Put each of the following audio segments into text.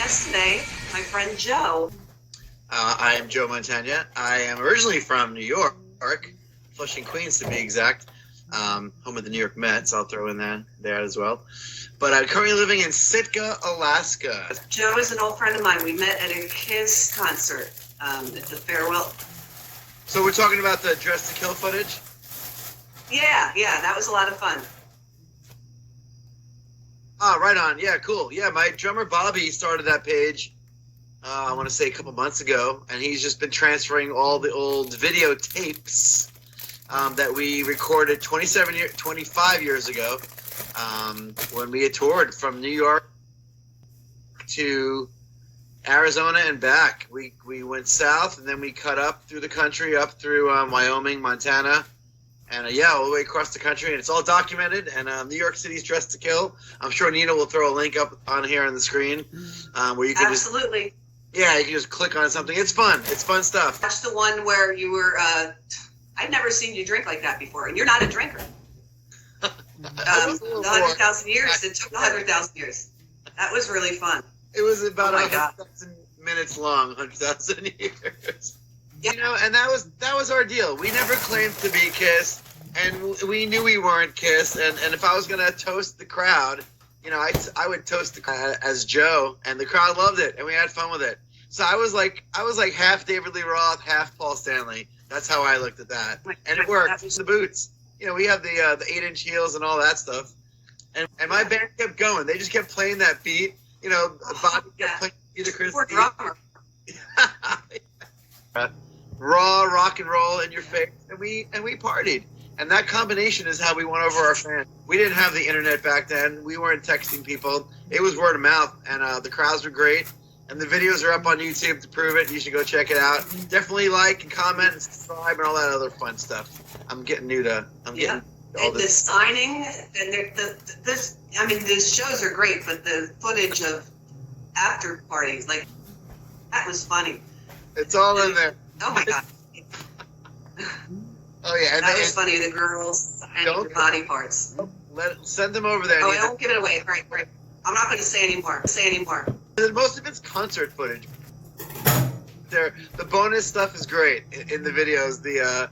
guest today, my friend Joe. I am Joe Montagna. I am originally from New York, Flushing, Queens to be exact, home of the New York Mets. I'll throw in there as well. But I'm currently living in Sitka, Alaska. Joe is an old friend of mine. We met at a Kiss concert at the farewell. So we're talking about the Dressed to Kill footage? Yeah, that was a lot of fun. Ah, right on. Yeah, cool. Yeah, my drummer Bobby started that page, I want to say a couple months ago, and he's just been transferring all the old videotapes that we recorded 25 years ago when we had toured from New York to Arizona and back. We went south, and then we cut up through the country, up through Wyoming, Montana, and all the way across the country, and it's all documented. And New York City's Dressed to Kill. I'm sure Nina will throw a link up on here on the screen where you can absolutely. you can just click on something. It's fun. It's fun stuff. That's the one where you were. I'd never seen you drink like that before, and you're not a drinker. The 100,000 years. It took 100,000 years. That was really fun. It was about 100,000 minutes long, 100,000 years. Yeah. And that was our deal. We never claimed to be Kiss, and we knew we weren't Kiss. And if I was gonna toast the crowd, I would toast the crowd as Joe, and the crowd loved it, and we had fun with it. So I was like half David Lee Roth, half Paul Stanley. That's how I looked at that, and it worked. The boots, we have the 8-inch heels and all that stuff, and my band kept going. They just kept playing that beat. Bobby kept playing either Chris. Poor drummer. Raw rock and roll in your face, and we partied. And that combination is how we won over our fans. We didn't have the internet back then. We weren't texting people. It was word of mouth, and the crowds were great. And the videos are up on YouTube to prove it. You should go check it out. Definitely like and comment and subscribe and all that other fun stuff. I'm getting new to. Getting all this. The signing and these shows are great, but the footage of after parties, that was funny. It's all in there. Oh my god. Oh yeah, that was funny. The girls and their body parts. Send them over there. Oh, I don't give it away. Right. I'm not going to say anymore. Most of it's concert footage. The bonus stuff is great in the videos. The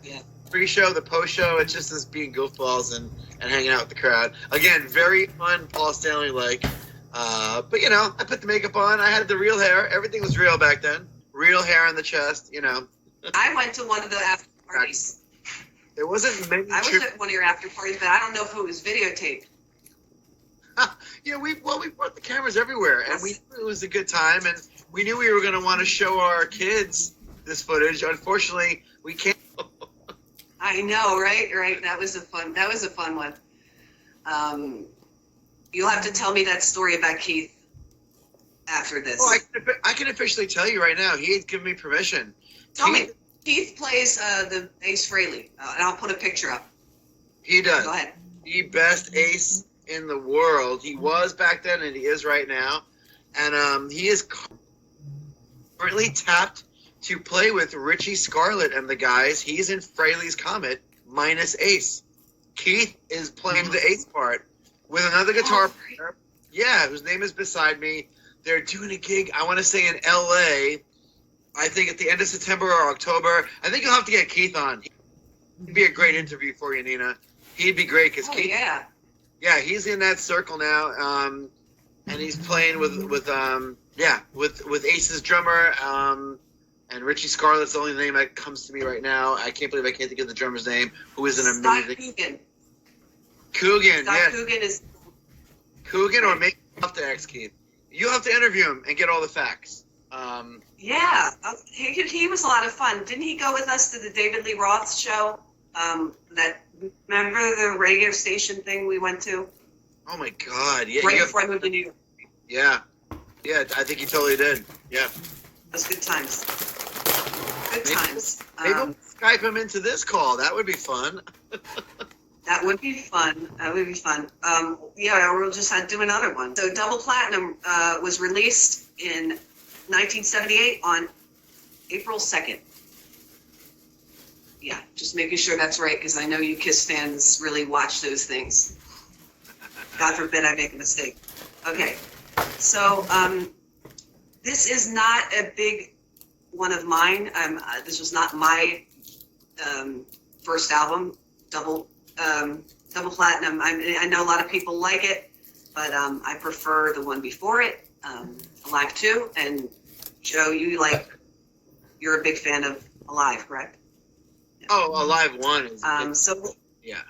pre-show, the post-show, it's just us being goofballs and hanging out with the crowd. Again, very fun, Paul Stanley-like. But I put the makeup on. I had the real hair. Everything was real back then. Real hair on the chest. I went to one of the after parties. There wasn't many. I was at one of your after parties, but I don't know if it was videotaped. We brought the cameras everywhere, and we knew it was a good time, and we knew we were going to want to show our kids this footage. Unfortunately, we can't. I know, right? That was a fun one. You'll have to tell me that story about Keith after this. Oh, I can officially tell you right now. He had given me permission. Tell me. Keith plays the Ace Frehley, and I'll put a picture up. He does. Go ahead. The best ace in the world. He was back then, and he is right now. And he is currently tapped to play with Richie Scarlett and the guys. He's in Frehley's Comet minus Ace. Keith is playing the Ace part with another guitar player. Yeah, whose name is beside me. They're doing a gig, I want to say, in L.A., I think at the end of September or October. I think you'll have to get Keith on. He'd be a great interview for you, Nina. He'd be great because Keith. Yeah, he's in that circle now, and he's playing with Ace's drummer, and Richie Scarlett's the only name that comes to me right now. I can't believe I can't think of the drummer's name, who is an amazing. Coogan. Coogan is. Coogan, or maybe you'll have to ask Keith. You'll have to interview him and get all the facts. He was a lot of fun. Didn't he go with us to the David Lee Roth show? Remember the radio station thing we went to? Oh my God! Yeah, right before I moved to New York. Yeah, I think he totally did. Yeah, it was good times. Times. Maybe we'll Skype him into this call. That would be fun. That would be fun. We'll just do another one. So Double Platinum was released in 1978 on April 2nd. Yeah, just making sure that's right, because I know you Kiss fans really watch those things. God forbid I make a mistake. Okay, so This is not a big one of mine. This was not my first album, double platinum. I know a lot of people like it, but I prefer the one before it, Alive 2. And Joe, you're a big fan of Alive, correct? Oh, Alive 1 is yeah.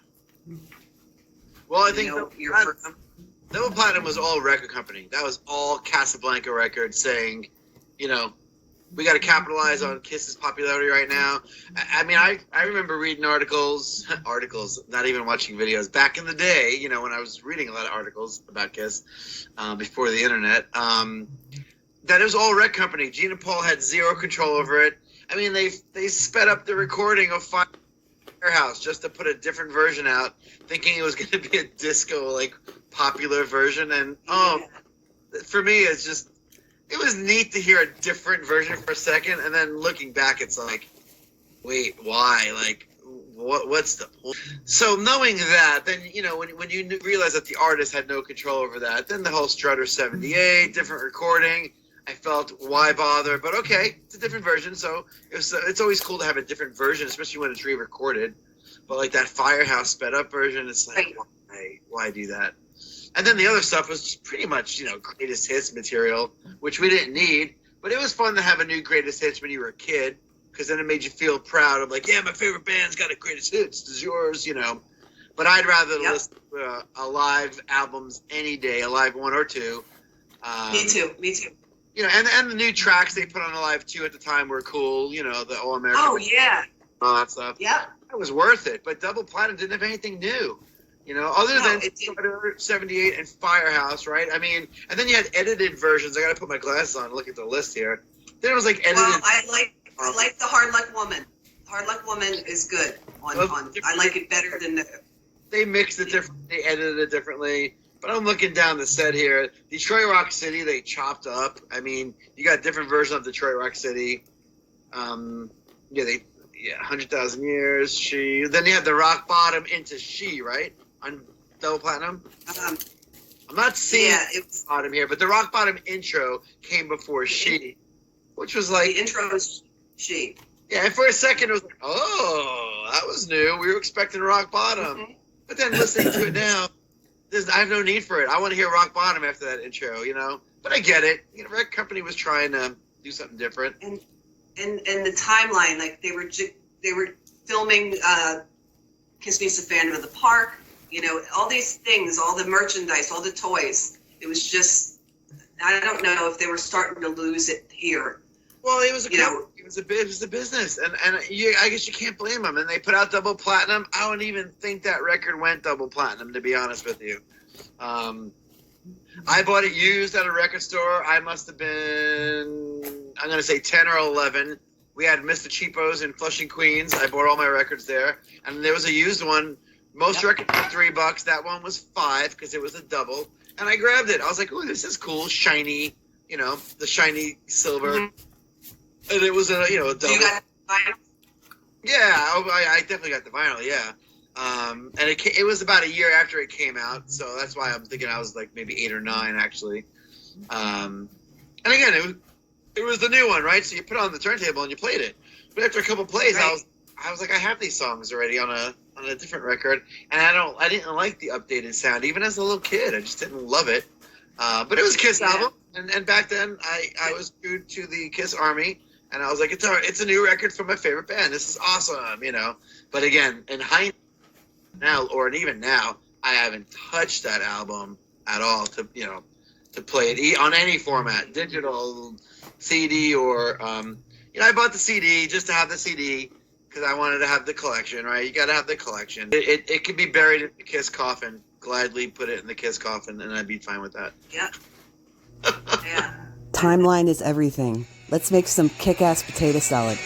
Well, I think Double Platinum was all record company. That was all Casablanca Records saying, you know, we got to capitalize on Kiss's popularity right now. I mean, I remember reading articles, not even watching videos. Back in the day, you know, when I was reading a lot of articles about Kiss before the internet, that it was all record company. Gene and Paul had zero control over it. I mean, they sped up the recording of Firehouse just to put a different version out, thinking it was going to be a disco, like, popular version. And, for me, it's just, it was neat to hear a different version for a second, and then looking back, it's like, wait, why? Like, what's the point? So knowing that, then, you know, when you realize that the artist had no control over that, then the whole Strutter 78, different recording, I felt, why bother? But okay, it's a different version, so it's always cool to have a different version, especially when it's re-recorded. But like that Firehouse sped up version, it's like, why do that? And then the other stuff was just pretty much, you know, greatest hits material, which we didn't need. But it was fun to have a new greatest hits when you were a kid, because then it made you feel proud of, like, yeah, my favorite band's got a greatest hits. This is yours, you know. But I'd rather listen to Alive albums any day, Alive 1 or 2. Me too. You know, and the new tracks they put on Alive 2 at the time were cool. You know, the All American. Oh, yeah. All that stuff. Yeah. It was worth it. But Double Platinum didn't have anything new. You know, other than 78 and Firehouse, right? I mean, and then you had edited versions. I got to put my glasses on and look at the list here. Then it was like edited. Well, I like the Hard Luck Woman. Hard Luck Woman is good. I like it better than the. They mixed it differently. They edited it differently. But I'm looking down the set here. Detroit Rock City, they chopped up. I mean, you got different versions of Detroit Rock City. 100,000 Years. She. Then you had the Rock Bottom into She, right? On Double Platinum. I'm not seeing the bottom here, but the Rock Bottom intro came before She, which was like the intro is She. Yeah, and for a second it was like, oh, that was new. We were expecting Rock Bottom, but then listening to it now. I have no need for it. I want to hear Rock Bottom after that intro, you know. But I get it. You know, record company was trying to do something different. And the timeline, like they were filming Kiss Meets the Phantom of the Park. You know, all these things, all the merchandise, all the toys. It was just, I don't know if they were starting to lose it here. Well, it was a business, and I guess you can't blame them. And they put out Double Platinum. I don't even think that record went Double Platinum, to be honest with you. I bought it used at a record store. I must have been, I'm going to say 10 or 11. We had Mr. Cheapo's in Flushing, Queens. I bought all my records there, and there was a used one. Most records were $3. That one was $5 because it was a double, and I grabbed it. I was like, "Ooh, this is cool, shiny." You know, the shiny silver. Mm-hmm. And it was a double. You got the vinyl? Yeah, I definitely got the vinyl. Yeah, and it was about a year after it came out, so that's why I'm thinking I was like maybe 8 or 9 actually. And again, it was the new one, right? So you put it on the turntable and you played it. But after a couple plays, right. I was like, I have these songs already on a different record, and I didn't like the updated sound even as a little kid. I just didn't love it. But it was a Kiss album, and back then I was true to the Kiss Army. And I was like, it's a new record from my favorite band. This is awesome, you know. But again, in hindsight now, or even now, I haven't touched that album at all to play it on any format, digital, CD, or I bought the CD just to have the CD because I wanted to have the collection, right? You got to have the collection. It could be buried in the Kiss coffin. Gladly put it in the Kiss coffin, and I'd be fine with that. Yeah. Yeah. Timeline is everything. Let's make some kick-ass potato salad.